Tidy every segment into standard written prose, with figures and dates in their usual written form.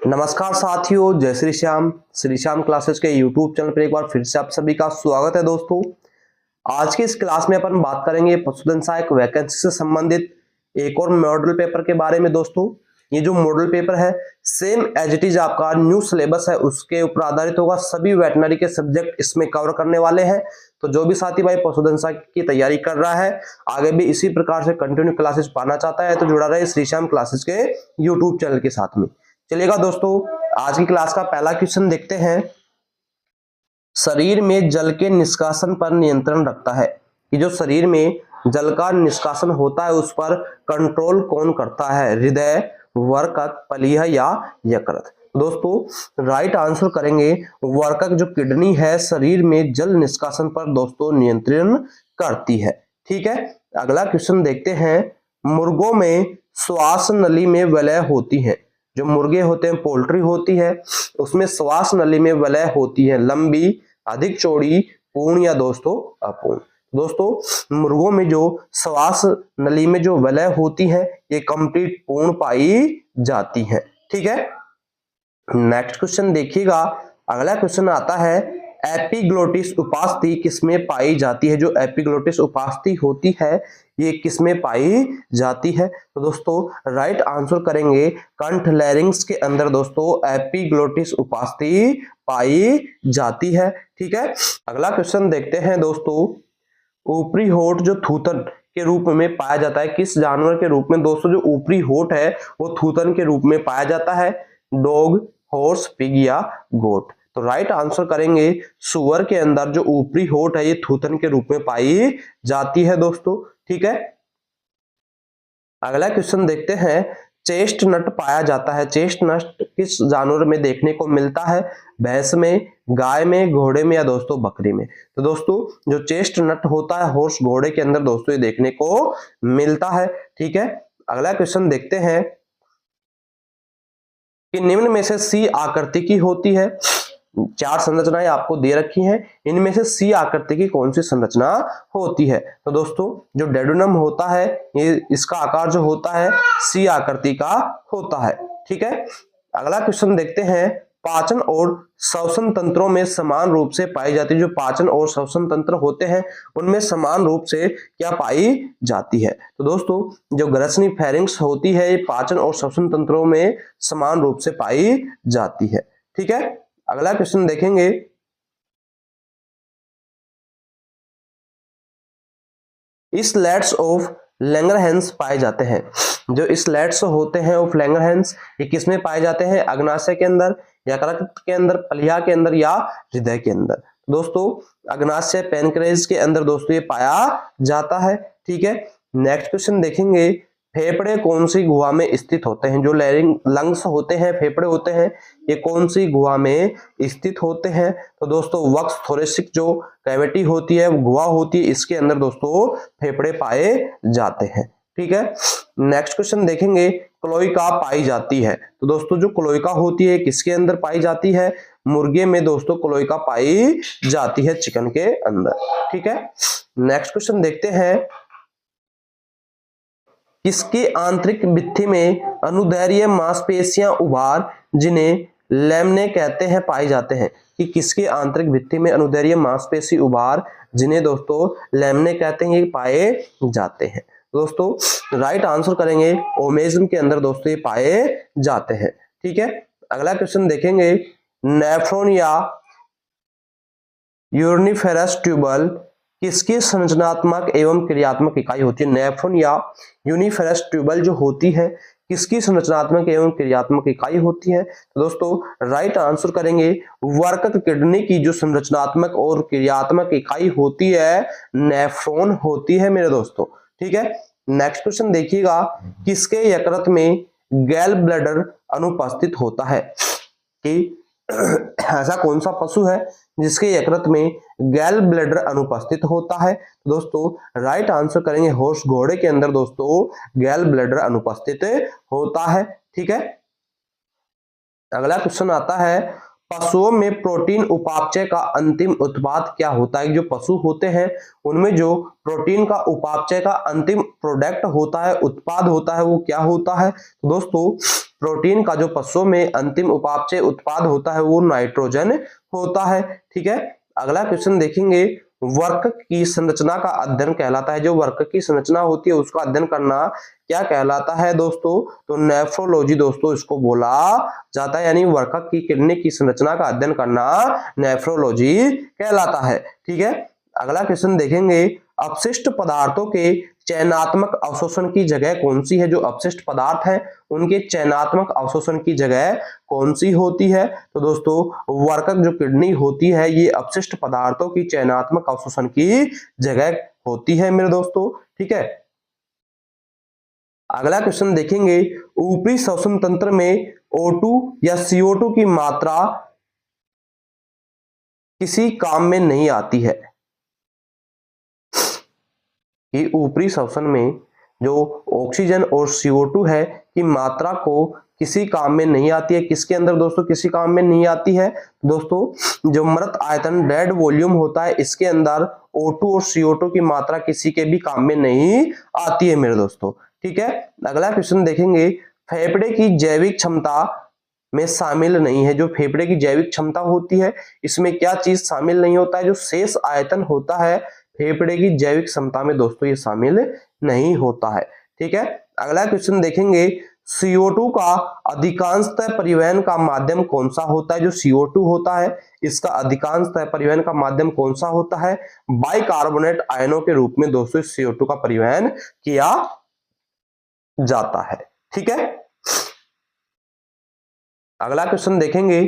नमस्कार साथियों, जय श्री श्याम क्लासेस के यूट्यूब चैनल पर एक बार फिर से आप सभी का स्वागत है। दोस्तों, आज के इस क्लास में अपन बात करेंगे पशुधन सहायक वैकेंसी से संबंधित एक और मॉडल पेपर के बारे में। दोस्तों, ये जो मॉडल पेपर है सेम एज इट इज आपका न्यू सिलेबस है उसके ऊपर आधारित होगा। सभी वेटनरी के सब्जेक्ट इसमें कवर करने वाले हैं। तो जो भी साथी भाई पशुधन सहायक की तैयारी कर रहा है, आगे भी इसी प्रकार से कंटिन्यू क्लासेस पाना चाहता है, तो जुड़ा रहे श्री श्याम क्लासेस के यूट्यूब चैनल के साथ में। चलिएगा दोस्तों, आज की क्लास का पहला क्वेश्चन देखते हैं। शरीर में जल के निष्कासन पर नियंत्रण रखता है कि जो शरीर में जल का निष्कासन होता है उस पर कंट्रोल कौन करता है? हृदय, वर्कक, पलीह या यकृत? दोस्तों, राइट आंसर करेंगे वर्कक। जो किडनी है शरीर में जल निष्कासन पर दोस्तों नियंत्रण करती है। ठीक है, अगला क्वेश्चन देखते हैं। मुर्गों में श्वास नली में वलय होती है। जो मुर्गे होते हैं, पोल्ट्री होती है, उसमें श्वास नली में वलय होती है। लंबी, अधिक चौड़ी, पूर्ण या दोस्तों अपूर्ण? दोस्तों, मुर्गों में जो श्वास नली में जो वलय होती है ये कंप्लीट पूर्ण पाई जाती है। ठीक है, नेक्स्ट क्वेश्चन देखिएगा। अगला क्वेश्चन आता है, एपिग्लोटिस उपास्थि किसमें पाई जाती है? जो एपिग्लोटिस उपास्थि होती है ये किसमें पाई जाती है? तो दोस्तों, राइट आंसर करेंगे कंठ लैरिंग्स के अंदर दोस्तों एपिग्लोटिस उपास्थि पाई जाती है। ठीक है, अगला क्वेश्चन देखते हैं दोस्तों। ऊपरी होठ जो थूथन के रूप में पाया जाता है, किस जानवर के रूप में? दोस्तों, जो ऊपरी होठ है वो थूथन के रूप में पाया जाता है। डॉग, हॉर्स, पिग या गोट? तो राइट आंसर करेंगे सुअर के अंदर जो ऊपरी होठ है ये थूथन के रूप में पाई जाती है दोस्तों। ठीक है, अगला क्वेश्चन देखते हैं। चेस्ट नट पाया जाता है, चेस्ट नट किस जानवर में देखने को मिलता है? भैंस में, गाय में, घोड़े में या दोस्तों बकरी में? तो दोस्तों, जो चेस्ट नट होता है हॉर्स, घोड़े के अंदर दोस्तों ये देखने को मिलता है। ठीक है, अगला क्वेश्चन देखते हैं कि निम्न में से सी आकृति की होती है। चार संरचनाएं आपको दे रखी हैं, इनमें से सी आकृति की कौन सी संरचना होती है? तो दोस्तों, जो डेडोनम होता है ये इसका आकार जो होता है सी आकृति का होता है। ठीक है, अगला क्वेश्चन देखते हैं। पाचन और श्वसन तंत्रों में समान रूप से पाई जाती है। जो पाचन और श्वसन तंत्र होते हैं उनमें समान रूप से क्या पाई जाती है? तो दोस्तों, जो ग्रसनी फेरिंक्स होती है ये पाचन और श्वसन तंत्रों में समान रूप से पाई जाती है। ठीक है, अगला क्वेश्चन देखेंगे। स्लेट्स ऑफ लैंगरहैंस पाए जाते हैं। जो स्लेट्स होते हैं ऑफ लैंगरहैंस ये किसमें पाए जाते हैं? अग्नाशय के अंदर, यकृत के अंदर, पलिया के अंदर या हृदय के अंदर? दोस्तों, अग्नाशय पैनक्रेस के अंदर दोस्तों ये पाया जाता है। ठीक है, नेक्स्ट क्वेश्चन देखेंगे। फेफड़े कौन सी गुहा में स्थित होते हैं? जो लंग्स होते हैं, फेफड़े होते हैं, ये कौन सी गुहा में स्थित होते हैं? तो दोस्तों, वक्स थोरेसिक जो कैविटी होती है, गुहा होती है, इसके अंदर दोस्तों फेफड़े पाए जाते हैं। ठीक है, नेक्स्ट क्वेश्चन देखेंगे। क्लोइका पाई जाती है। तो दोस्तों, जो क्लोइका होती है किसके अंदर पाई जाती है? मुर्गे में दोस्तों क्लोइका पाई जाती है, चिकन के अंदर। ठीक है, नेक्स्ट क्वेश्चन देखते हैं। किसकी आंतरिक भित्ति में अनुदैर्ध्य मांसपेशियां उभार, जिन्हें लैमिने कहते हैं, पाए जाते हैं? कि किसकी आंतरिक भित्ति में अनुदैर्ध्य मांसपेशी उभार, जिन्हें दोस्तों लैमिने कहते हैं, ये पाए जाते हैं? दोस्तों, राइट आंसर करेंगे ओमेजन के अंदर दोस्तों ये पाए जाते हैं। ठीक है, अगला क्वेश्चन देखेंगे। नेफ्रॉन या यूरिनिफेरस ट्यूबल किसकी संरचनात्मक एवं क्रियात्मक इकाई होती है? नेफ्रॉन या यूनिफेरस ट्यूबल जो होती है किसकी संरचनात्मक एवं क्रियात्मक इकाई होती है? तो दोस्तों, राइट आंसर करेंगे वर्कक किडनी की जो संरचनात्मक और क्रियात्मक इकाई होती है नेफ्रॉन होती है मेरे दोस्तों। ठीक है, नेक्स्ट क्वेश्चन देखिएगा। किसके यकृत में गैल ब्लैडर अनुपस्थित होता है? कि ऐसा कौन सा पशु है जिसके यकृत में गैल ब्लैडर अनुपस्थित होता है? दोस्तों, राइट आंसर करेंगे हॉर्स, घोड़े के अंदर दोस्तों गैल ब्लैडर अनुपस्थित होता है। ठीक है, अगला क्वेश्चन आता है। पशुओं में प्रोटीन उपापचय का अंतिम उत्पाद क्या होता है? जो पशु होते हैं उनमें जो प्रोटीन का उपापचय का अंतिम प्रोडक्ट होता है, उत्पाद होता है, वो क्या होता है? दोस्तों, प्रोटीन का जो पशुओं में अंतिम उपापचय उत्पाद होता है वो नाइट्रोजन होता है। ठीक है, अगला क्वेश्चन देखेंगे, वर्क की संरचना का अध्ययन कहलाता है, जो वर्क की संरचना होती है उसका अध्ययन करना क्या कहलाता है दोस्तों, तो नेफ्रोलॉजी दोस्तों इसको बोला जाता है, यानी वर्क की किडनी की संरचना का अध्ययन करना नेफ्रोलॉजी कहलाता है। ठीक है, अगला क्वेश्चन देखेंगे, अपशिष्ट पदार्थों के चयनात्मक अवशोषण की जगह कौन सी है, जो अपशिष्ट पदार्थ है उनके चयनात्मक अवशोषण की जगह कौन सी होती है, तो दोस्तों वर्कक जो किडनी होती है ये अपशिष्ट पदार्थों की चयनात्मक अवशोषण की जगह होती है मेरे दोस्तों। ठीक है, अगला क्वेश्चन देखेंगे, ऊपरी श्वसन तंत्र में O2 या CO2 की मात्रा किसी काम में नहीं आती है, कि ऊपरी श्वसन में जो ऑक्सीजन और CO2 है की मात्रा को किसी काम में नहीं आती है, किसके अंदर दोस्तों किसी काम में नहीं आती है, दोस्तों जो मृत आयतन डेड वॉल्यूम होता है इसके अंदर O2 और CO2 की मात्रा किसी के भी काम में नहीं आती है मेरे दोस्तों। ठीक है, अगला क्वेश्चन देखेंगे, फेफड़े की जैविक क्षमता में शामिल नहीं है, जो फेफड़े की जैविक क्षमता होती है इसमें क्या चीज शामिल नहीं होता है, जो शेष आयतन होता है फेफड़े की जैविक क्षमता में दोस्तों ये शामिल नहीं होता है। ठीक है, अगला क्वेश्चन देखेंगे, CO2 का अधिकांशतः परिवहन का माध्यम कौन सा होता है, जो CO2 होता है इसका अधिकांशतः परिवहन का माध्यम कौन सा होता है, बाइकार्बोनेट आयनों के रूप में दोस्तों CO2 का परिवहन किया जाता है। ठीक है, अगला क्वेश्चन देखेंगे,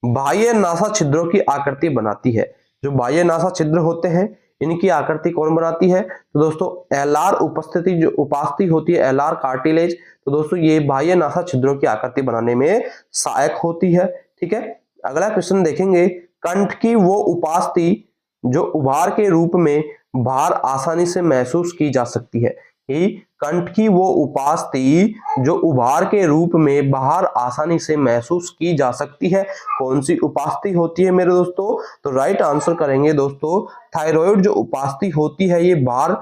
बाह्य नासा छिद्रों की आकृति बनाती है, जो बाह्य नासा छिद्र होते हैं इनकी आकृति कौन बनाती है, तो दोस्तों एलआर उपस्थिति जो उपास्थि होती है एलआर कार्टिलेज, तो दोस्तों ये बाह्य नासा छिद्रों की आकृति बनाने में सहायक होती है। ठीक है, अगला क्वेश्चन देखेंगे, कंठ की वो उपास्थि जो उभार के रूप में बाहर आसानी से महसूस की जा सकती है, कि कंठ की वो उपास्थि जो उभार के रूप में बाहर आसानी से महसूस की जा सकती है, कौन सी उपास्थि होती है मेरे दोस्तों, तो राइट आंसर करेंगे दोस्तों थायराइड जो उपास्थि होती है ये बाहर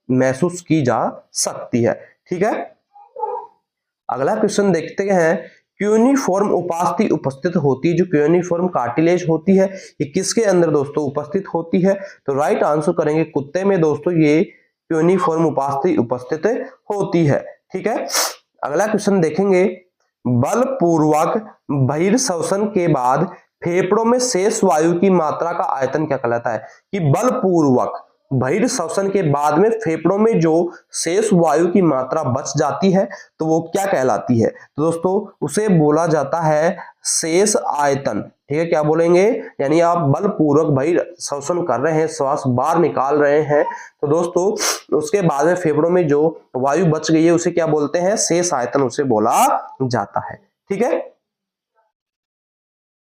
महसूस की जा सकती है। ठीक है, अगला क्वेश्चन देखते हैं, क्यूनिफॉर्म उपास्थि उपस्थित होती है, जो क्यूनिफॉर्म कार्टिलेज होती है ये किसके अंदर दोस्तों उपस्थित होती है, तो राइट आंसर करेंगे कुत्ते में दोस्तों ये क्यूनिफॉर्म उपास्थि उपस्थित होती है। ठीक है, अगला क्वेश्चन देखेंगे, बलपूर्वक बहिर्श्वसन के बाद फेफड़ों में शेष वायु की मात्रा का आयतन क्या कहलाता है, कि बलपूर्वक बहिर्श्वसन के बाद में फेफड़ों में जो शेष वायु की मात्रा बच जाती है तो वो क्या कहलाती है, तो दोस्तों उसे बोला जाता है शेष आयतन। ठीक है, क्या बोलेंगे, यानी आप बलपूर्वक बहिर्श्वसन कर रहे हैं, श्वास बाहर निकाल रहे हैं, तो दोस्तों उसके बाद में फेफड़ों में जो वायु बच गई है उसे क्या बोलते हैं, शेष आयतन उसे बोला जाता है। ठीक है,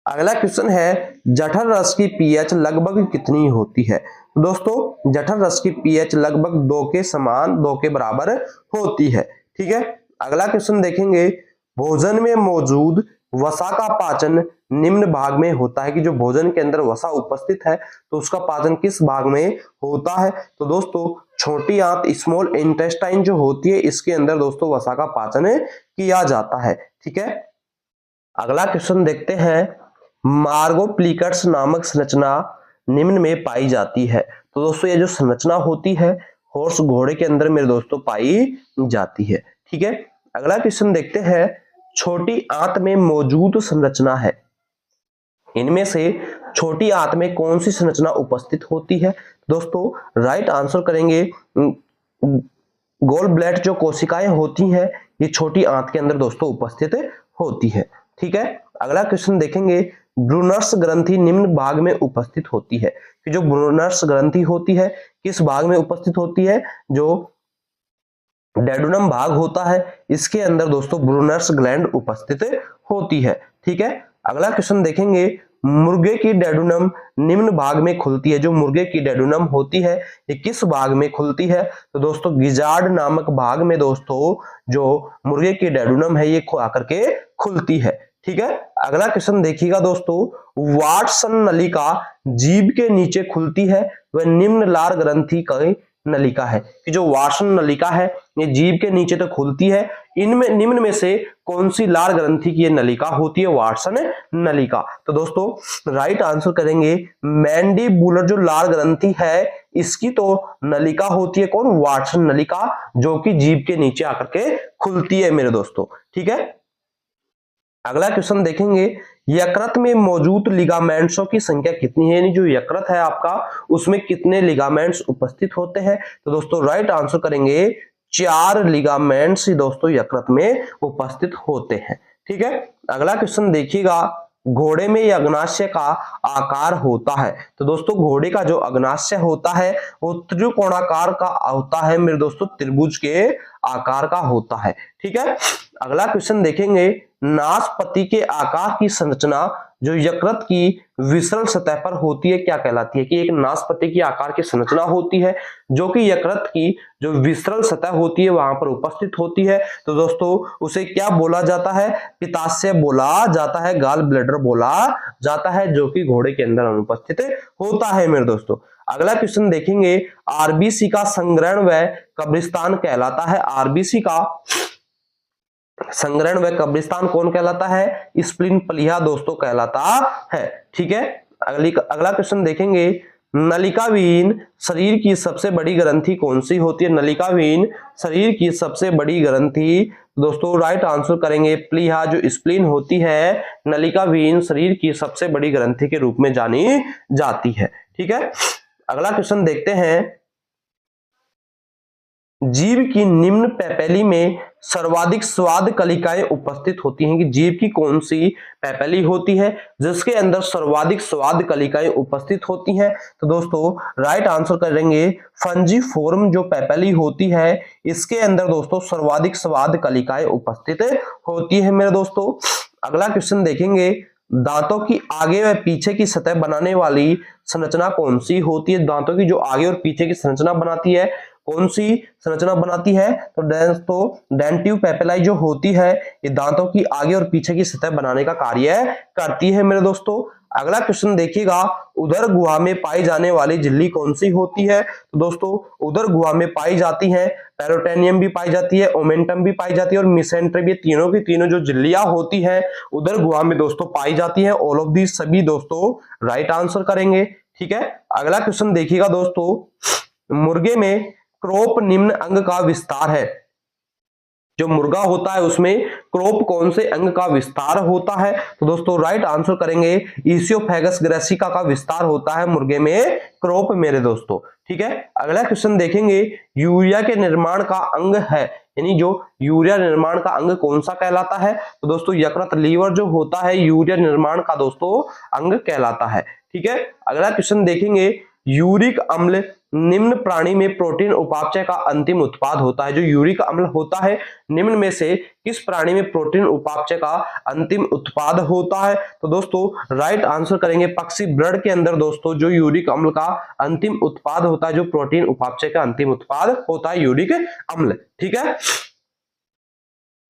अगला क्वेश्चन है, जठर रस की पीएच लगभग कितनी होती है, तो दोस्तों जठर रस की पीएच लगभग 2 के समान 2 के बराबर होती है। ठीक है, अगला क्वेश्चन देखेंगे, भोजन में मौजूद वसा का पाचन निम्न भाग में होता है, कि जो भोजन के अंदर वसा उपस्थित है तो उसका पाचन किस भाग में होता है, तो दोस्तों छोटी आंत स्मॉल इंटेस्टाइन जो होती है इसके अंदर दोस्तों वसा का पाचन किया जाता है। ठीक है, अगला क्वेश्चन देखते हैं, मार्गोप्लिकट्स नामक संरचना निम्न में पाई जाती है, तो दोस्तों ये जो संरचना होती है हॉर्स घोड़े के अंदर मेरे दोस्तों पाई जाती है। ठीक है, अगला क्वेश्चन देखते हैं, छोटी आंत में मौजूद संरचना है, इनमें से छोटी आंत में कौन सी संरचना उपस्थित होती है, दोस्तों राइट आंसर करेंगे गोल ब्लैडर जो कोशिकाएं होती हैं ये छोटी आंत के अंदर दोस्तों उपस्थित होती है। ठीक है, अगला क्वेश्चन देखेंगे, ब्रूनर्स ग्रंथि निम्न भाग में उपस्थित होती है, कि जो ब्रूनर्स ग्रंथि होती है किस भाग में उपस्थित होती है, जो डेडुनम भाग होता है इसके अंदर दोस्तों ब्रूनर्स ग्लैंड उपस्थित होती है। ठीक है, अगला क्वेश्चन देखेंगे, मुर्गे की डेडुनम निम्न भाग में खुलती है, जो मुर्गे की डेडुनम होती है ये किस भाग में खुलती है, तो दोस्तों गिजार्ड नामक भाग में दोस्तों जो मुर्गे की डेडुनम है ये आकर के खुलती है। ठीक है, अगला क्वेश्चन देखिएगा दोस्तों, वाटसन नलिका जीभ के नीचे खुलती है वह निम्न लार ग्रंथि के नलिका है कि जो वार्षण नलिका है ये जीभ के नीचे तक खुलती है। इनमें निम्न में से कौन सी लाल ग्रंथि की ये नलिका होती है? वार्षण नलिका। तो दोस्तों राइट आंसर करेंगे मैंडिबुलर जो लाल ग्रंथि है इसकी तो नलिका होती है कौन? वार्षण नलिका, जो कि जीभ के नीचे आकर के खुलती है मेरे दोस्तों। ठीक है, अगला क्वेश्चन देखेंगे, यकृत में मौजूद लिगामेंट्सों की संख्या कितनी है? यानी जो यकृत है आपका उसमें कितने लिगामेंट्स उपस्थित होते हैं? तो दोस्तों राइट आंसर करेंगे 4 लिगामेंट्स दोस्तों यकृत में उपस्थित होते हैं। ठीक है, अगला क्वेश्चन देखिएगा, घोड़े में यह अग्नाशय का आकार होता है। तो दोस्तों घोड़े का जो अग्नाशय होता है वो त्रिकोणाकार का होता है मेरे दोस्तों, त्रिभुज के आकार का होता है। ठीक है, अगला क्वेश्चन देखेंगे, नाशपति के आकार की संरचना जो यकृत की विसरण सतह पर होती है क्या कहलाती है? कि एक नाशपति की आकार की संरचना होती है जो कि यकृत की जो विसरण सतह होती है वहां पर उपस्थित होती है। तो दोस्तों उसे क्या बोला जाता है? पित्ताशय बोला जाता है, गॉल ब्लैडर बोला जाता है, जो कि घोड़े के अंदर अनुपस्थित होता है मेरे दोस्तों। अगला क्वेश्चन देखेंगे, आरबीसी का संग्रहण व कब्रिस्तान कहलाता है। आरबीसी का संग्रहण व कब्रिस्तान कौन कहलाता है? स्प्लीन प्लीहा दोस्तों कहलाता है। ठीक है, अगला क्वेश्चन देखेंगे, नलिकाविहीन शरीर की सबसे बड़ी ग्रंथि कौन सी होती है? नलिकाविहीन शरीर की सबसे बड़ी ग्रंथि दोस्तों राइट आंसर करेंगे प्लीहा, जो स्प्लीन होती है नलिकाविहीन शरीर की सबसे बड़ी ग्रंथि के रूप में जानी जाती है। ठीक है, अगला क्वेश्चन देखते हैं, जीभ की निम्न पैपेली में सर्वाधिक स्वाद कलिकाएं उपस्थित होती हैं। कि जीभ की कौन सी पैपेली होती है जिसके अंदर सर्वाधिक स्वाद कलिकाएं उपस्थित होती हैं? तो दोस्तों राइट आंसर करेंगे फंजीफोरम जो पैपेली होती है इसके अंदर दोस्तों सर्वाधिक स्वाद कलिकाएं उपस्थित होती है मेरे दोस्तों। अगला क्वेश्चन देखेंगे, दांतों की आगे व पीछे की सतह बनाने वाली संरचना कौन सी होती है? दांतों की जो आगे और पीछे की संरचना बनाती है कौन सी संरचना बनाती है? तो दोस्तों डेंटिव पैपेलाई जो होती है ये दांतों की आगे और पीछे की सतह बनाने का कार्य करती है मेरे दोस्तों। अगला क्वेश्चन देखिएगा, उदर गुहा में पाई जाने वाली झिल्ली कौन सी होती है? तो दोस्तों उदर गुहा में पाई जाती है पेरोटेनियम भी पाई जाती है, ओमेंटम भी पाई जाती है और मिसेंट्रियम, ये तीनों की तीनों जो झिल्लियां होती है उदर गुहा में दोस्तों पाई जाती है। ऑल ऑफ दी सभी दोस्तों राइट आंसर करेंगे। ठीक है, अगला क्वेश्चन देखिएगा दोस्तों, मुर्गे में क्रोप निम्न अंग का विस्तार है। जो मुर्गा होता है उसमें क्रोप कौन से अंग का विस्तार होता है? तो दोस्तों राइट आंसर करेंगे ईसियोफेगस ग्रेसिका का विस्तार होता है मुर्गे में क्रोप मेरे दोस्तों। ठीक है, अगला क्वेश्चन देखेंगे, यूरिया के निर्माण का अंग है, यानी जो यूरिया निर्माण का अंग कौन सा कहलाता है? तो दोस्तों यकृत लीवर जो होता है यूरिया निर्माण का दोस्तों अंग कहलाता है। ठीक है, अगला क्वेश्चन देखेंगे, यूरिक अम्ल निम्न प्राणी में प्रोटीन उपापचय का अंतिम उत्पाद होता है। जो यूरिक अम्ल होता है निम्न में से किस प्राणी में प्रोटीन उपापचय का अंतिम उत्पाद होता है? तो दोस्तों राइट आंसर करेंगे पक्षी ब्लड के अंदर दोस्तों जो यूरिक अम्ल का अंतिम उत्पाद होता है, जो प्रोटीन उपापचय का अंतिम उत्पाद होता है यूरिक अम्ल। ठीक है,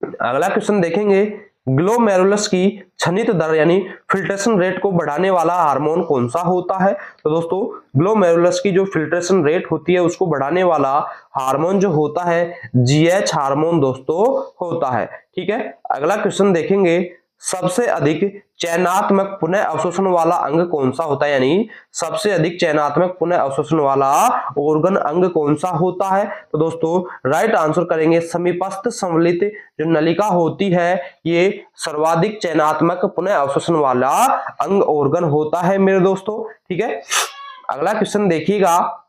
अगला क्वेश्चन देखेंगे, ग्लोमेरुलस की क्षनित दर यानी फिल्ट्रेशन रेट को बढ़ाने वाला हार्मोन कौन सा होता है? तो दोस्तों ग्लोमेरुलस की जो फिल्ट्रेशन रेट होती है उसको बढ़ाने वाला हार्मोन जो होता है जीएच हार्मोन दोस्तों होता है। ठीक है, अगला क्वेश्चन देखेंगे, सबसे अधिक चयनात्मक पुनः अवशोषण वाला अंग कौन सा होता है? यानी सबसे अधिक चयनात्मक पुनः अवशोषण वाला ऑर्गन अंग कौन सा होता है? तो दोस्तों राइट आंसर करेंगे समीपस्थ संवलित जो नलिका होती है ये सर्वाधिक चयनात्मक पुनः अवशोषण वाला अंग ऑर्गन होता है मेरे दोस्तों। ठीक है, अगला क्वेश्चन देखिएगा,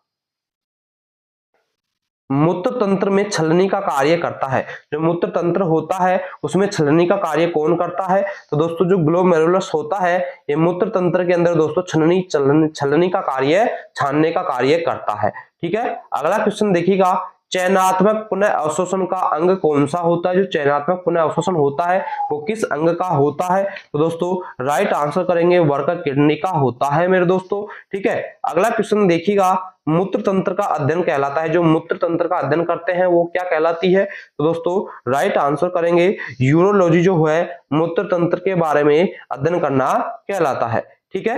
मूत्र तंत्र में छलनी का कार्य करता है। जो मूत्र तंत्र होता है उसमें छलनी का कार्य कौन करता है? तो दोस्तों जो ग्लोमेरुलस होता है ये मूत्र तंत्र के अंदर दोस्तों छलनी का कार्य छानने का कार्य करता है। ठीक है, अगला क्वेश्चन देखिएगा, चयनात्मक पुनः अवशोषण का अंग कौन सा होता है? जो चयनात्मक पुनः अवशोषण होता है वो किस अंग का होता है? तो दोस्तों राइट आंसर करेंगे वर्क किडनी का होता है मेरे दोस्तों। ठीक है, अगला क्वेश्चन देखिएगा, मूत्र तंत्र का अध्ययन कहलाता है। जो मूत्र तंत्र का अध्ययन करते हैं वो क्या कहलाती है? तो दोस्तों राइट आंसर करेंगे यूरोलॉजी जो है मूत्र तंत्र के बारे में अध्ययन करना कहलाता है। ठीक है,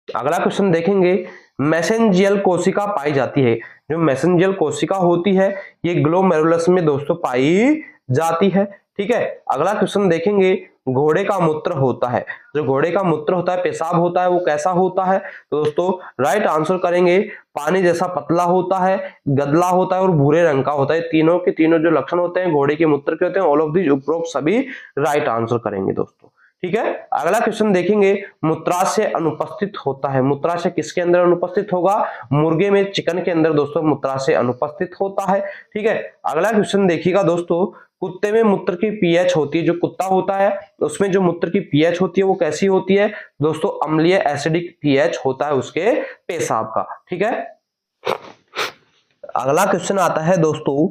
अगला क्वेश्चन देखेंगे, मैसेंजियल कोशिका पाई जाती है। जो मैसेंजियल कोशिका होती है ये ग्लोमेरुलस में दोस्तों पाई जाती है। ठीक है, अगला क्वेश्चन देखेंगे, घोड़े का मूत्र होता है, जो घोड़े का मूत्र होता है, पेशाब होता है, वो कैसा होता है? तो दोस्तों राइट आंसर करेंगे, पानी जैसा पतला होता है, गदला होता है और भूरे रंग का होता है। तीनों के तीनों जो लक्षण होते हैं घोड़े के मूत्र के होते हैं। ऑल ऑफ दीज उपरोक्त सभी राइट आंसर करेंगे दोस्तों। ठीक है, अगला क्वेश्चन देखेंगे, मूत्राशय अनुपस्थित होता है। मूत्राशय किसके अंदर अनुपस्थित होगा? मुर्गे में, चिकन के अंदर दोस्तों मूत्राशय अनुपस्थित होता है। ठीक है, अगला क्वेश्चन देखिएगा दोस्तों, कुत्ते में मूत्र की पीएच होती है, जो कुत्ता होता है उसमें जो मूत्र की पीएच होती है वो कैसी होती है? दोस्तों अम्लीय एसिडिक पीएच होता है उसके पेशाब का। ठीक है, अगला क्वेश्चन आता है दोस्तों,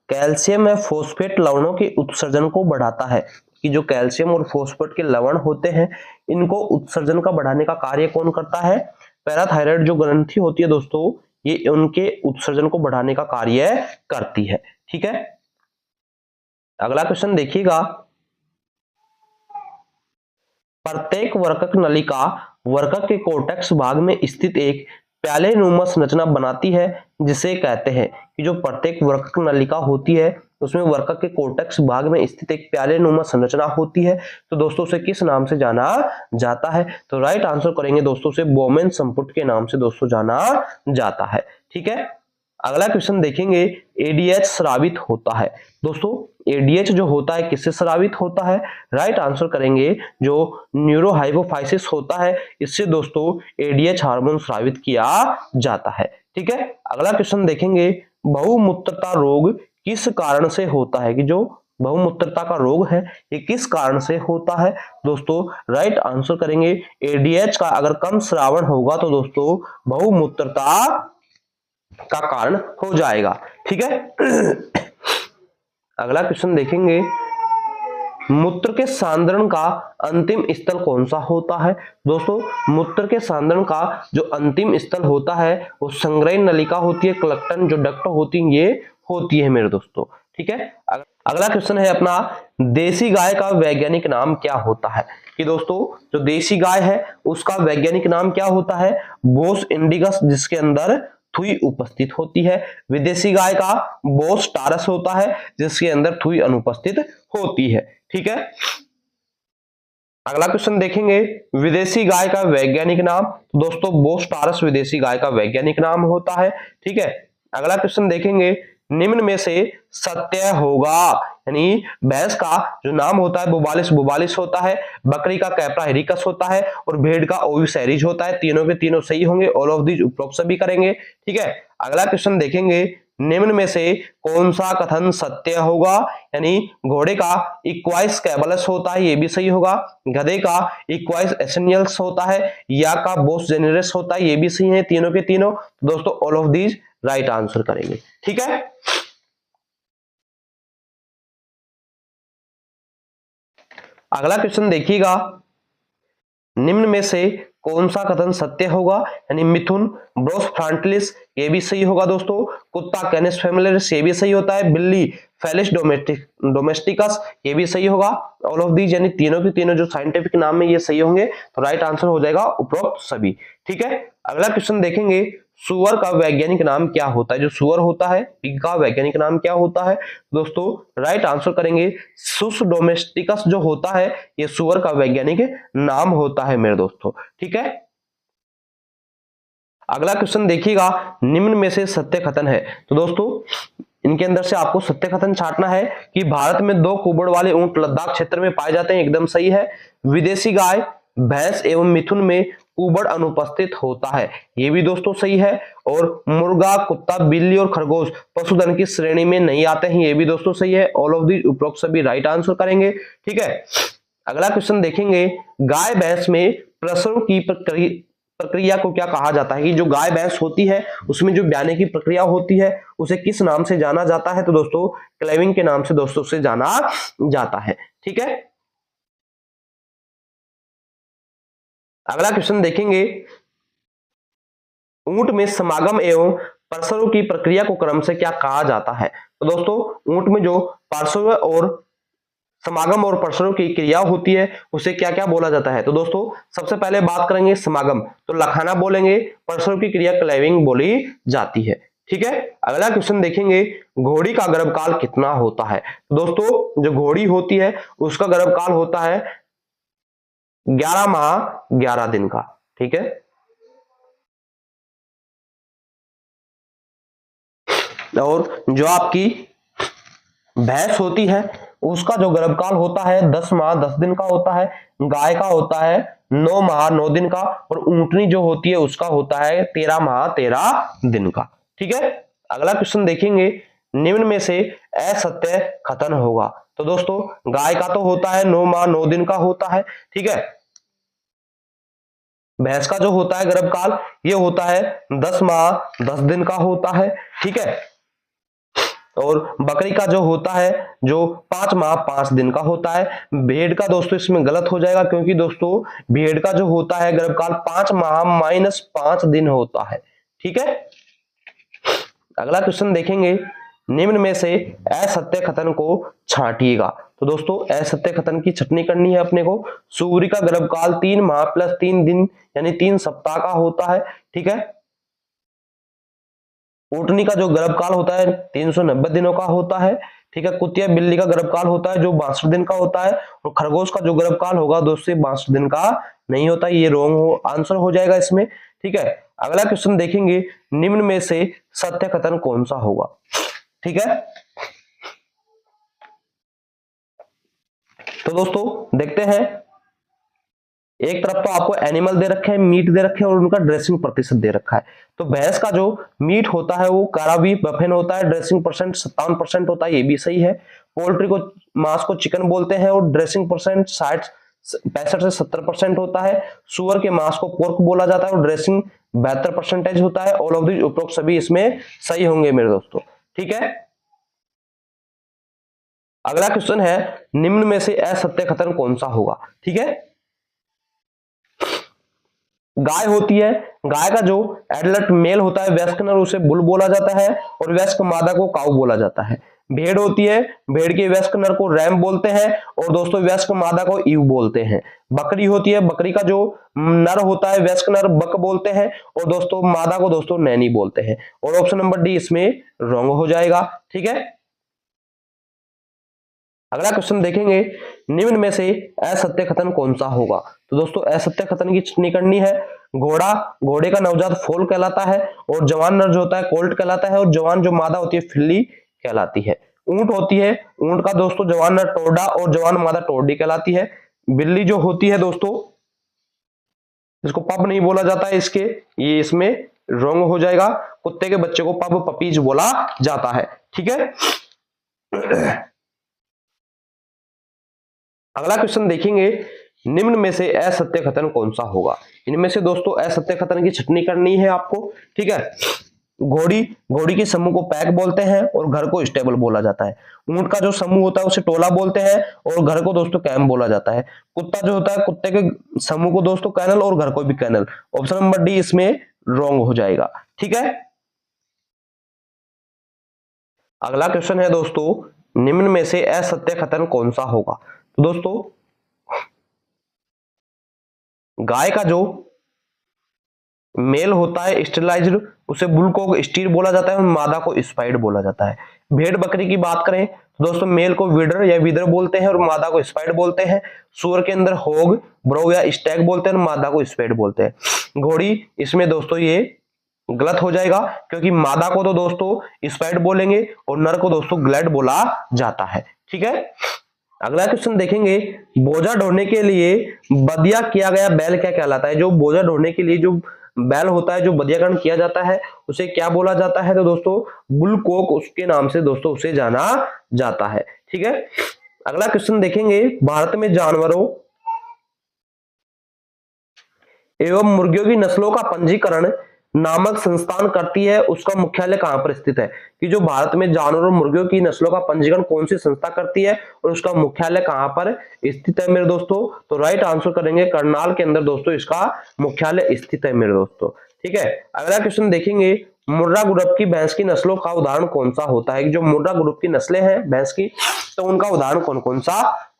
कैल्शियम व फोस्फेट लवणों के उत्सर्जन को बढ़ाता है। कि जो कैल्शियम और फोस्फेट के लवण होते हैं इनको उत्सर्जन का बढ़ाने का कार्य कौन करता है? पैराथायराइड जो ग्रंथि होती है दोस्तों ये उनके उत्सर्जन को बढ़ाने का कार्य करती है। ठीक है, अगला क्वेश्चन देखिएगा, प्रत्येक वर्कक नलिका वर्कक के कोर्टेक्स भाग में स्थित एक प्यालेनुमा संरचना बनाती है, जिसे कहते हैं कि जो प्रत्येक वर्कक नलिका होती है उसमें वर्कक के कोर्टेक्स भाग में स्थित एक प्यालेनुमा संरचना होती है। तो दोस्तों उसे किस नाम से जाना जाता है? तो राइट आंसर करेंगे दोस्तों, से बोमेन संपुट के नाम से दोस्तों जाना जाता है। ठीक है, अगला क्वेश्चन देखेंगे, एडीएच स्रावित होता है। दोस्तों एडीएच जो होता है किससे स्रावित होता है? राइट आंसर करेंगे, जो न्यूरोहाइपोफाइसिस होता है इससे दोस्तों एडीएच हार्मोन स्रावित किया जाता है। ठीक है, अगला क्वेश्चन देखेंगे, बहुमूत्रता रोग किस कारण से होता है? कि जो बहुमूत्रता का रोग है ये किस कारण से होता है? दोस्तों राइट आंसर करेंगे, एडीएच का अगर कम श्रावण होगा तो दोस्तों बहुमूत्रता का कारण हो जाएगा। ठीक है, अगला क्वेश्चन देखेंगे, मूत्र के सांद्रण का अंतिम स्थल कौन सा होता है? दोस्तों मूत्र के सांद्रण का जो अंतिम स्थल होता है वो संग्रहण नलिका होती है, क्लक्टन जो डक्ट होती है ये होती है मेरे दोस्तों। ठीक है, अगला क्वेश्चन है अपना, देसी गाय का वैज्ञानिक नाम क्या होता है? कि दोस्तों जो देसी गाय है उसका वैज्ञानिक नाम क्या होता है? बोस इंडिगस, जिसके अंदर थुई उपस्थित होती है। विदेशी गाय का बोस टारस होता है जिसके अंदर थुई अनुपस्थित होती है। ठीक है, अगला क्वेश्चन देखेंगे, विदेशी गाय का वैज्ञानिक नाम। तो दोस्तों बोस टारस विदेशी गाय का वैज्ञानिक नाम होता है। ठीक है, अगला क्वेश्चन देखेंगे, निम्न में से सत्य होगा, यानी भैंस का जो नाम होता है बुबालिस बुबालिस होता है, बकरी का कैप्रा हिरिकस होता है और भेड़ का ओविसेरिज होता है। तीनों के तीनों सही होंगे, ऑल ऑफ दीज उपरोक्त सभी करेंगे। ठीक है, अगला क्वेश्चन देखेंगे, निम्न में से कौन सा कथन सत्य होगा? यानी घोड़े का इक्वाइस कैबलस होता है, ये भी सही होगा। गधे का इक्वाइस एसेनियल्स होता है, या का बोस जेनेरस होता है, ये भी सही है तीनों के तीनों। दोस्तों all of these right answer करेंगे। ठीक है, अगला क्वेश्चन देखिएगा, निम्न में से कौन सा कथन सत्य होगा? यानी मिथुन ब्रोस फ्रंटलिस, ये भी सही होगा दोस्तों। कुत्ता कैनिस फेमिलियरिस, ये भी सही होता है। बिल्ली फेलिस डोमेस्टिकस, ये भी सही होगा। ऑल ऑफ दीज यानी तीनों के तीनों जो साइंटिफिक नाम है ये सही होंगे, तो राइट आंसर हो जाएगा उपरोक्त सभी। ठीक है, अगला क्वेश्चन देखेंगे, सुअर का वैज्ञानिक नाम क्या होता है? जो सुअर होता है इनका वैज्ञानिक नाम क्या होता है? दोस्तों राइट आंसर करेंगे, सुस डोमेस्टिकस जो होता है ये सुअर का वैज्ञानिक नाम होता है मेरे दोस्तों। ठीक है, अगला क्वेश्चन देखिएगा, निम्न में से सत्य कथन है। तो दोस्तों इनके अंदर से आपको सत्य कथन छांटना है कि भारत में 2 कुबड़ वाले ऊंट लद्दाख क्षेत्र में पाए जाते हैं, एकदम सही है। विदेशी गाय भैंस एवं मिथुन में कुबड़ अनुपस्थित होता है, ये भी दोस्तों सही है। और मुर्गा कुत्ता बिल्ली और खरगोश पशुधन की श्रेणी में नहीं आते हैं, ये भी दोस्तों सही है। ऑल ऑफ दीज उपरोक्त सभी राइट आंसर करेंगे। ठीक है, अगला क्वेश्चन देखेंगे, गाय भैंस में प्रसव की प्रक्रिया को क्या कहा जाता है? कि जो गाय भैंस होती है उसमें जो ब्याने की प्रक्रिया होती है उसे किस नाम से जाना जाता है? तो दोस्तों क्लेविंग के नाम से दोस्तों से जाना जाता है। ठीक है, अगला क्वेश्चन देखेंगे, ऊंट में समागम एवं प्रसव की प्रक्रिया को क्रम से क्या कहा जाता है? तो दोस्तों ऊंट में जो प्रसव और समागम और प्रसरण की क्रिया होती है उसे क्या क्या बोला जाता है? तो दोस्तों सबसे पहले बात करेंगे समागम, तो लखाना बोलेंगे, प्रसरण की क्रिया क्लेविंग बोली जाती है। ठीक है, अगला क्वेश्चन देखेंगे, घोड़ी का गर्भकाल कितना होता है? दोस्तों जो घोड़ी होती है उसका गर्भकाल होता है 11 माह 11 दिन का। ठीक है, और जो आपकी भैंस होती है उसका जो गर्भकाल होता है 10 माह 10 दिन का होता है, गाय का होता है 9 माह 9 दिन का, और ऊंटनी जो होती है उसका होता है 13 माह 13 दिन का। ठीक है, अगला क्वेश्चन देखेंगे, निम्न में से असत्य कथन होगा? तो दोस्तों गाय का तो होता है 9 माह 9 दिन का होता है। ठीक है, भैंस का जो होता है गर्भकाल ये होता है 10 माह 10 दिन का होता है। ठीक है, और बकरी का जो होता है जो 5 माह 5 दिन का होता है। भेड़ का दोस्तों इसमें गलत हो जाएगा, क्योंकि दोस्तों भेड़ का जो होता है गर्भकाल 5 माह -5 दिन होता है। ठीक है, अगला क्वेश्चन देखेंगे, निम्न में से असत्य कथन को छांटिएगा? तो दोस्तों असत्य कथन की छटनी करनी है अपने को। सूर्य का गर्भकाल 3 माह +3 दिन यानी 3 सप्ताह का होता है। ठीक है, ऊंटनी का जो गर्भकाल होता है 390 दिनों का होता है। ठीक है, कुतिया बिल्ली का गर्भकाल होता है जो 62 दिन का होता है, और खरगोश का जो गर्भकाल होगा दोस्तों 62 दिन का नहीं होता, ये रॉन्ग आंसर हो जाएगा इसमें। ठीक है, अगला क्वेश्चन देखेंगे, निम्न में से सत्य कथन कौन सा होगा? ठीक है, तो दोस्तों देखते हैं, एक तरफ तो आपको एनिमल दे रखे हैं, मीट दे रखे हैं, और उनका ड्रेसिंग प्रतिशत दे रखा है। तो भैंस का जो मीट होता है वो काराबी बफेन होता है, ड्रेसिंग परसेंट 57% होता है, ये भी सही है। पोल्ट्री को मांस को चिकन बोलते हैं और ड्रेसिंग परसेंट 65 से 70% होता है। सुअर के मांस को पोर्क बोला जाता है और ड्रेसिंग 72% होता है। ऑल ऑफ दीज उपरोक्त सभी इसमें सही होंगे मेरे दोस्तों। ठीक है, अगला क्वेश्चन है, निम्न में से असत्य कथन कौन सा होगा? ठीक है, गाय होती है, गाय का जो एडल्ट मेल होता है वयस्क नर उसे बुल बोला जाता है, और वयस्क मादा को काऊ बोला जाता है। भेड़ होती है, भेड़ के वयस्क नर को रैम बोलते हैं, और दोस्तों वयस्क मादा को ईव बोलते हैं। बकरी होती है, बकरी का जो नर होता है वयस्क नर बक बोलते हैं, और दोस्तों मादा को दोस्तों नैनी बोलते हैं। और ऑप्शन नंबर डी इसमें रॉन्ग हो जाएगा। ठीक है, अगला क्वेश्चन देखेंगे, निम्न में से असत्य कथन कौन सा होगा? तो दोस्तों असत्य कथन की छटनी करनी है। घोड़े का नवजात फोल कहलाता है, और जवान नर जो होता है कोल्ट कहलाता है, और जवान जो मादा होती है फिल्ली कहलाती है। ऊंट होती है, ऊंट का दोस्तों जवान नर टोडा और जवान मादा टोडी कहलाती है। बिल्ली जो होती है दोस्तों इसको पप नहीं बोला जाता है, इसके ये इसमें रॉन्ग हो जाएगा। कुत्ते के बच्चे को पप पपीज बोला जाता है। ठीक है, अगला क्वेश्चन देखेंगे, निम्न में से असत्य कथन कौन सा होगा? इनमें से दोस्तों असत्य कथन की छटनी करनी है आपको। ठीक है, घोड़ी के समूह को पैक बोलते हैं और घर को स्टेबल बोला जाता है। ऊंट का जो समूह होता है उसे टोला बोलते हैं, और घर को दोस्तों कैम्प बोला जाता है। कुत्ता जो होता है कुत्ते के समूह को दोस्तों कैनल, और घर को भी कैनल। ऑप्शन नंबर डी इसमें रॉन्ग हो जाएगा। ठीक है, अगला क्वेश्चन है दोस्तों, निम्न में से असत्य कथन कौन सा होगा? तो दोस्तों गाय का जो मेल होता है स्टेरिलाइज्ड उसे बुल को स्टीर बोला जाता है, और मादा को स्पाइड बोला जाता है। भेड़ बकरी की बात करें तो दोस्तों मेल को विडर या विदर बोलते हैं, और मादा को स्पाइड बोलते हैं। सुअर के अंदर होग ब्रो या स्टैग बोलते हैं, और मादा को स्पाइड बोलते हैं। घोड़ी इसमें दोस्तों ये गलत हो जाएगा, क्योंकि मादा को तो दोस्तों स्पाइड बोलेंगे और नर को दोस्तों ग्लैड बोला जाता है। ठीक है, अगला क्वेश्चन देखेंगे, बोझा ढोने के लिए बदिया किया गया बैल क्या कहलाता है? जो बोझा ढोने के लिए जो बैल होता है जो बदियाकरण किया जाता है उसे क्या बोला जाता है? तो दोस्तों बुलकोक उसके नाम से दोस्तों उसे जाना जाता है। ठीक है, अगला क्वेश्चन देखेंगे, भारत में जानवरों एवं मुर्गियों की नस्लों का पंजीकरण नामक संस्थान करती है, उसका मुख्यालय कहां पर स्थित है? कि जो भारत में जानवरों और मुर्गियों की नस्लों का पंजीकरण कौन सी संस्था करती है और उसका मुख्यालय कहां पर स्थित है मेरे दोस्तों? तो राइट आंसर करेंगे करनाल के अंदर दोस्तों इसका मुख्यालय स्थित है मेरे दोस्तों। ठीक है, अगला क्वेश्चन देखेंगे, मुर्रा ग्रुप की भैंस की नस्लों का उदाहरण कौन सा होता है? जो मुर्रा ग्रुप की नस्लें हैं भैंस की, तो उनका उदाहरण कौन कौन सा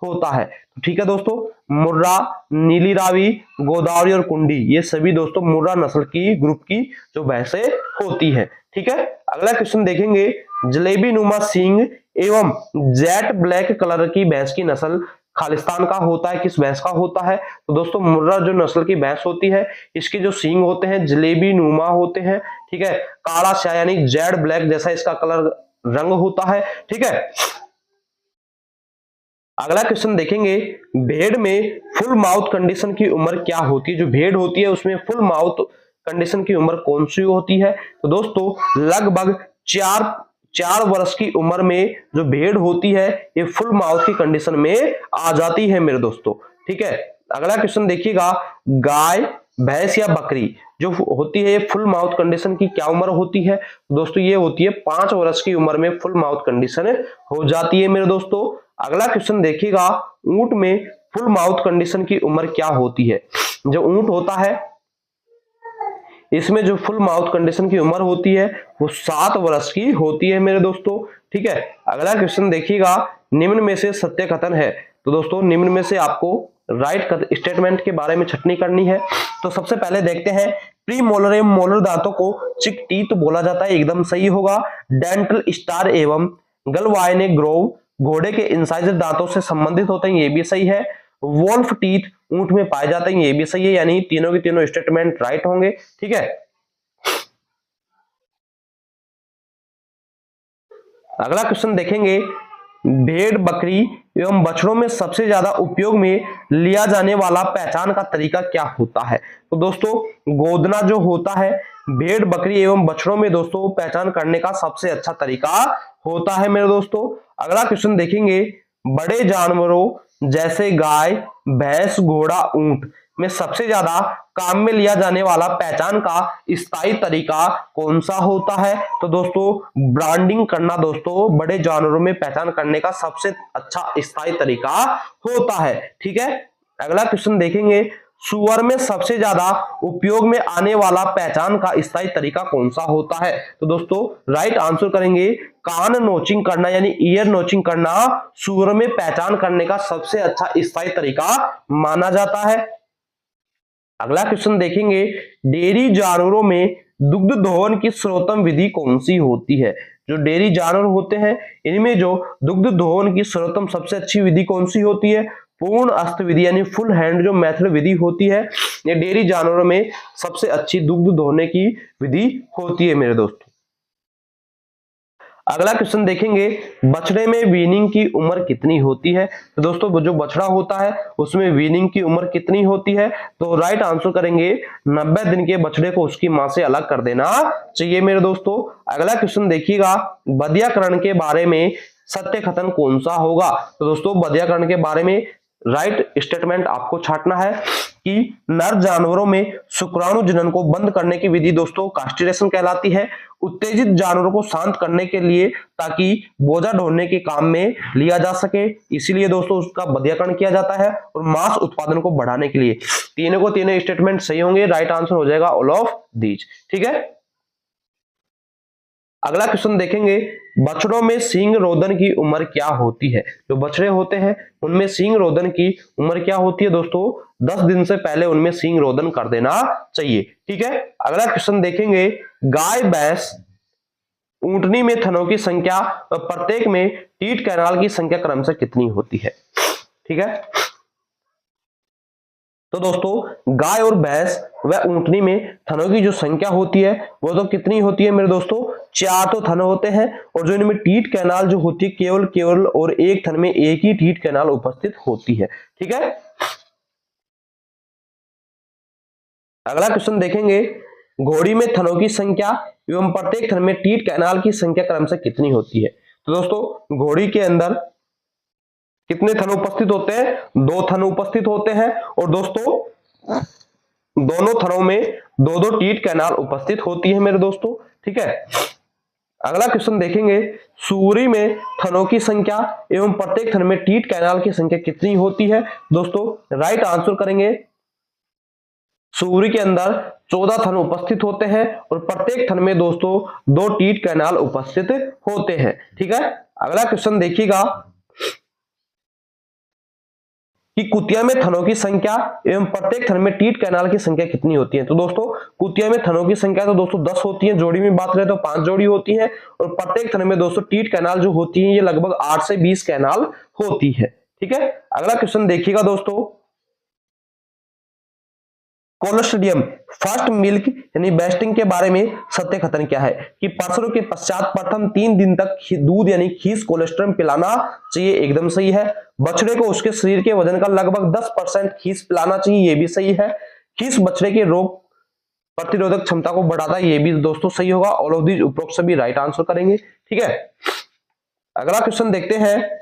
होता है? तो ठीक है दोस्तों, मुर्रा, नीली रावी, गोदावरी और कुंडी, ये सभी दोस्तों मुर्रा नस्ल की ग्रुप की जो भैंसें होती है। ठीक है, अगला क्वेश्चन देखेंगे, जलेबी नुमा सींग एवं जेट ब्लैक कलर की भैंस की नस्ल खालिस्तान का होता है, किस भैंस का होता है? तो दोस्तों मुर्रा जो नस्ल की भैंस होती है, इसके जो सींग होते हैं जलेबी नुमा होते हैं। ठीक है, काला स्याह यानी जेड ब्लैक जैसा इसका कलर रंग होता है। ठीक है, अगला क्वेश्चन देखेंगे, भेड़ में फुल माउथ कंडीशन की उम्र क्या होती है? जो भेड़ होती है उसमें फुल माउथ कंडीशन की उम्र कौन सी होती है? तो दोस्तों लगभग 4 वर्ष की उम्र में जो भेड़ होती है ये फुल माउथ की कंडीशन में आ जाती है मेरे दोस्तों। ठीक है, अगला क्वेश्चन देखिएगा, गाय, भैंस या बकरी जो होती है ये फुल माउथ कंडीशन की क्या उम्र होती है? दोस्तों ये होती है 5 वर्ष की उम्र में फुल माउथ कंडीशन हो जाती है मेरे दोस्तों। अगला क्वेश्चन देखिएगा, ऊंट में फुल माउथ कंडीशन की उम्र क्या होती है? जो ऊंट होता है इसमें जो फुल माउथ कंडीशन की उम्र होती है वो 7 वर्ष की होती है मेरे दोस्तों। ठीक है, अगला क्वेश्चन देखिएगा, निम्न में से सत्य कथन है? तो दोस्तों निम्न में से आपको राइट स्टेटमेंट के बारे में छटनी करनी है। तो सबसे पहले देखते हैं, प्री मोलर एवं मोलर दांतों को चिक टीथ बोला जाता है, एकदम सही होगा। डेंटल स्टार एवं गलवाइने ग्रोव घोड़े के इंसाइजर दांतों से संबंधित होते हैं, ये भी सही है। वोल्फ टीथ ऊंट में पाए जाते हैं, ये भी सही है, यानी तीनों के तीनों स्टेटमेंट राइट होंगे। ठीक है, अगला क्वेश्चन देखेंगे, भेड़, बकरी एवं बछड़ों में सबसे ज्यादा उपयोग में लिया जाने वाला पहचान का तरीका क्या होता है? तो दोस्तों गोदना जो होता है भेड़, बकरी एवं बछड़ों में दोस्तों पहचान करने का सबसे अच्छा तरीका होता है मेरे दोस्तों। अगला क्वेश्चन देखेंगे, बड़े जानवरों जैसे गाय, भैंस, घोड़ा, ऊंट में सबसे ज्यादा काम में लिया जाने वाला पहचान का स्थायी तरीका कौन सा होता है? तो दोस्तों ब्रांडिंग करना दोस्तों बड़े जानवरों में पहचान करने का सबसे अच्छा स्थायी तरीका होता है। ठीक है, अगला क्वेश्चन देखेंगे, सुअर में सबसे ज्यादा उपयोग में आने वाला पहचान का स्थायी तरीका कौन सा होता है? तो दोस्तों राइट आंसर करेंगे, कान नोचिंग करना यानी ईयर नोचिंग करना सुअर में पहचान करने का सबसे अच्छा स्थायी तरीका माना जाता है। अगला क्वेश्चन देखेंगे, डेयरी जानवरों में दुग्ध दोहन की सर्वोत्तम विधि कौन सी होती है? जो डेयरी जानवर होते हैं इनमें जो दुग्ध दोहन की सर्वोत्तम सबसे अच्छी विधि कौन सी होती है? पूर्ण अस्त विधि यानी फुल हैंड जो मेथड विधि होती है, ये डेयरी जानवरों में सबसे अच्छी दुग्ध दोहने की विधि होती है मेरे दोस्तों। अगला क्वेश्चन देखेंगे, बछड़े में वीनिंग की उम्र कितनी होती है? तो दोस्तों जो बछड़ा होता है उसमें वीनिंग की उम्र कितनी होती है? तो राइट आंसर करेंगे 90 दिन के बछड़े को उसकी मां से अलग कर देना चाहिए मेरे दोस्तों। अगला क्वेश्चन देखिएगा, बधियाकरण के बारे में सत्य कथन कौन सा होगा? तो दोस्तों बधियाकरण के बारे में राइट स्टेटमेंट आपको छांटना है कि नर जानवरों में शुक्राणु जनन को बंद करने की विधि दोस्तों कास्ट्रेशन कहलाती है। उत्तेजित जानवरों को शांत करने के लिए ताकि बोझा ढोने के काम में लिया जा सके, इसीलिए दोस्तों उसका बधियाकरण किया जाता है, और मांस उत्पादन को बढ़ाने के लिए। तीनों को तीनों स्टेटमेंट सही होंगे, राइट आंसर हो जाएगा ऑल ऑफ दीज। ठीक है, अगला क्वेश्चन देखेंगे, बछड़ों में सींग रोदन की उम्र क्या होती है? जो बछड़े होते हैं उनमें सींग रोदन की उम्र क्या होती है दोस्तों? 10 दिन से पहले उनमें सींग रोदन कर देना चाहिए। ठीक है, अगला क्वेश्चन देखेंगे, गाय, भैंस, ऊंटनी में थनों की संख्या प्रत्येक में टीट कैनाल की संख्या क्रमशः कितनी होती है? ठीक है, तो दोस्तों गाय और भैंस व ऊंटनी में थनों की जो संख्या होती है वो तो कितनी होती है मेरे दोस्तों? 4 तो थन होते हैं, और जो इनमें टीट कैनाल जो होती है केवल और एक थन में एक ही टीट कैनाल उपस्थित होती है। ठीक है, अगला क्वेश्चन देखेंगे, घोड़ी में थनों की संख्या एवं प्रत्येक थन में टीट कैनाल की संख्या क्रमशः कितनी होती है? तो दोस्तों घोड़ी के अंदर कितने थन उपस्थित होते हैं? 2 थन उपस्थित होते हैं, और दोस्तों दोनों थनों में 2-2 टीट कैनाल उपस्थित होती है मेरे दोस्तों। ठीक है, अगला क्वेश्चन देखेंगे, सूरी में थनों की संख्या एवं प्रत्येक थन में टीट कैनाल की संख्या कितनी होती है? दोस्तों राइट आंसर करेंगे, सूरी के अंदर 14 थन उपस्थित होते हैं और प्रत्येक थन में दोस्तों 2 टीथ कैनाल उपस्थित होते हैं। ठीक है, अगला क्वेश्चन देखिएगा कि कुतिया में थनों की संख्या एवं प्रत्येक थन में टीथ कैनाल की संख्या कितनी होती है। तो दोस्तों कुतिया में थनों की संख्या तो दोस्तों 10 होती है, जोड़ी में बात करें तो 5 जोड़ी होती है और प्रत्येक थन में दोस्तों टीथ कैनाल जो होती है ये लगभग 8 से 20 कैनाल होती है। ठीक है, अगला क्वेश्चन देखिएगा दोस्तों, कोलोस्ट्रिडियम फर्स्ट मिल्क यानी बेस्टिंग के बारे में सत्य कथन क्या है कि प्रसव के पश्चात प्रथम 3 दिन तक दूध यानी खीस कोलेस्ट्रम पिलाना चाहिए, एकदम सही है। बछड़े को उसके शरीर के वजन का लगभग 10% खीस पिलाना चाहिए, ये भी सही है। खीस बछड़े के रोग प्रतिरोधक क्षमता को बढ़ाता है, ये भी दोस्तों सही होगा। ऑल ऑफ दीज उपरोक्त सभी राइट आंसर करेंगे। ठीक है, अगला क्वेश्चन देखते हैं,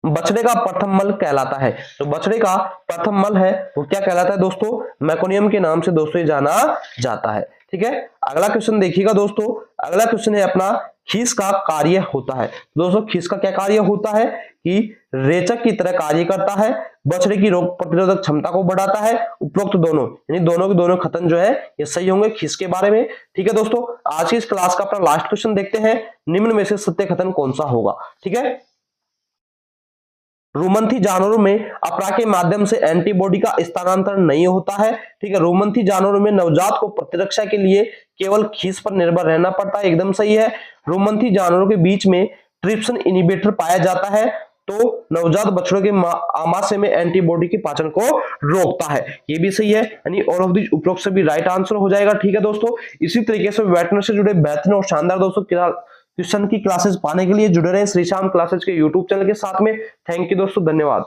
बछड़े का प्रथम मल कहलाता है। तो बछड़े का प्रथम मल है वो क्या कहलाता है दोस्तों, मैकोनियम के नाम से दोस्तों ये जाना जाता है। ठीक है, अगला क्वेश्चन देखिएगा दोस्तों, अगला क्वेश्चन है अपना खीस का कार्य होता है। दोस्तों खीस का क्या कार्य होता है कि रेचक की तरह कार्य करता है, बछड़े की रोग प्रतिरोधक क्षमता को बढ़ाता है। उपरोक्त दोनों यानी दोनों के दोनों कथन जो है ये सही होंगे खीस के बारे में। ठीक है दोस्तों, आज की इस क्लास का अपना लास्ट क्वेश्चन देखते हैं, निम्न में से सत्य कथन कौन सा होगा। ठीक है, रुमंथी जानवरों में अपरा के माध्यम से एंटीबॉडी का स्थानांतरण नहीं होता है। ठीक है, रुमंथी जानवरों में नवजात को प्रतिरक्षा के लिए केवल खीस पर निर्भर रहना पड़ता है, एकदम सही है। रुमंथी जानवरों के बीच में ट्रिप्सिन इनिबिटर पाया जाता है तो नवजात बछड़ों के आमाशय में एंटीबॉडी के पाचन को रोकता है, ये भी सही है। यानी ऑल ऑफ दीज उपरोक्त से भी राइट आंसर हो जाएगा। ठीक है दोस्तों, इसी तरीके से वेटनरी से जुड़े बेहतरीन और शानदार दोस्तों ट्यूशन की क्लासेस पाने के लिए जुड़े रहें श्री श्याम क्लासेस के यूट्यूब चैनल के साथ में। थैंक यू दोस्तों, धन्यवाद।